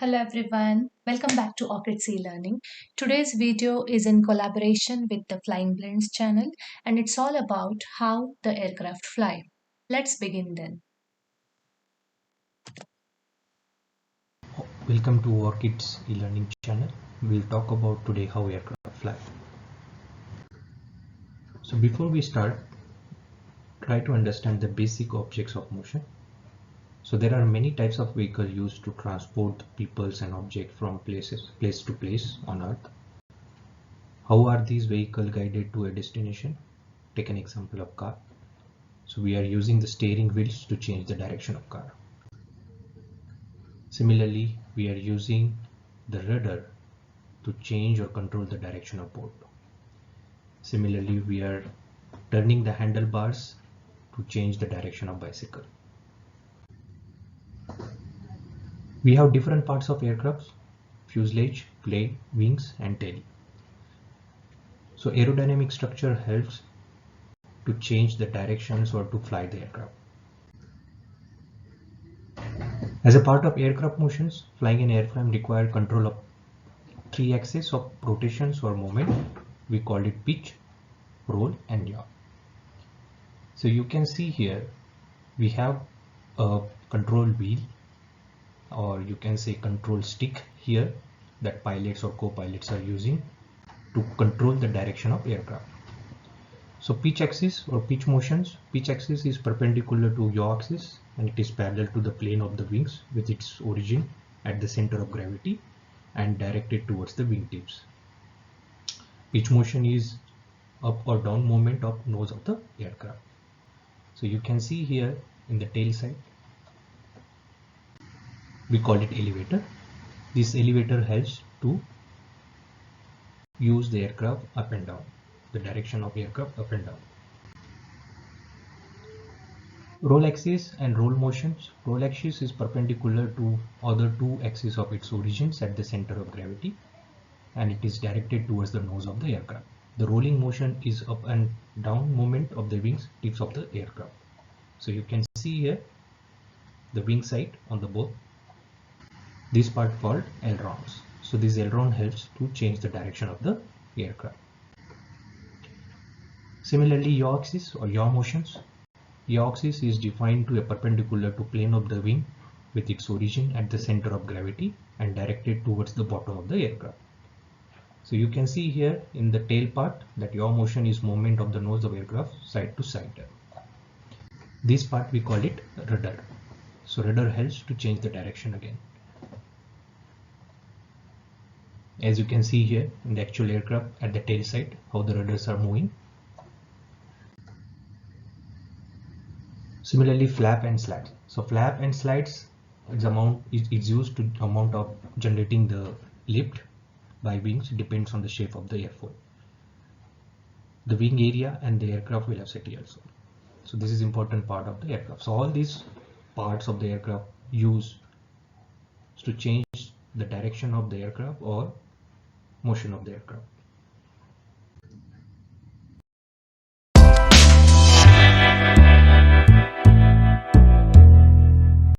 Hello everyone, welcome back to Orchids eLearning. Today's video is in collaboration with the Flying Blends channel and it's all about how the aircraft fly. Let's begin then. Welcome to Orchids eLearning channel. We'll talk about today how aircraft fly. So before we start, try to understand the basic objects of motion. So there are many types of vehicle used to transport peoples and objects from place to place on Earth. How are these vehicles guided to a destination? Take an example of car. So we are using the steering wheels to change the direction of car. Similarly, we are using the rudder to change or control the direction of boat. Similarly, we are turning the handlebars to change the direction of bicycle. We have different parts of aircraft: fuselage, plane, wings and tail. So aerodynamic structure helps to change the directions or to fly the aircraft. As a part of aircraft motions, flying an airplane requires control of three axes of rotations or movement. We call it pitch, roll and yaw. So you can see here we have a control wheel, or you can say control stick here, that pilots or co-pilots are using to control the direction of aircraft. So pitch axis or pitch motions, pitch axis is perpendicular to yaw axis and it is parallel to the plane of the wings with its origin at the center of gravity and directed towards the wing tips. Pitch motion is up or down movement of nose of the aircraft. So you can see here in the tail side, we call it elevator. This elevator helps to use the aircraft up and down, the direction of aircraft up and down. Roll axis and roll motions. Roll axis is perpendicular to other two axes of its origins at the center of gravity and it is directed towards the nose of the aircraft. The rolling motion is up and down movement of the wings tips of the aircraft. So you can see here the wing side on the boat. This part called ailerons. So this aileron helps to change the direction of the aircraft. Similarly, yaw axis or yaw motions. Yaw axis is defined to a perpendicular to plane of the wing with its origin at the center of gravity and directed towards the bottom of the aircraft. So you can see here in the tail part that yaw motion is movement of the nose of aircraft side to side. This part we call it rudder. So rudder helps to change the direction again. As you can see here in the actual aircraft at the tail side, how the rudders are moving. Similarly, flap and slats. So flap and slats is used to amount of generating the lift by wings depends on the shape of the airfoil, the wing area and the aircraft velocity also. So this is important part of the aircraft. So all these parts of the aircraft use to change the direction of the aircraft or motion of the aircraft.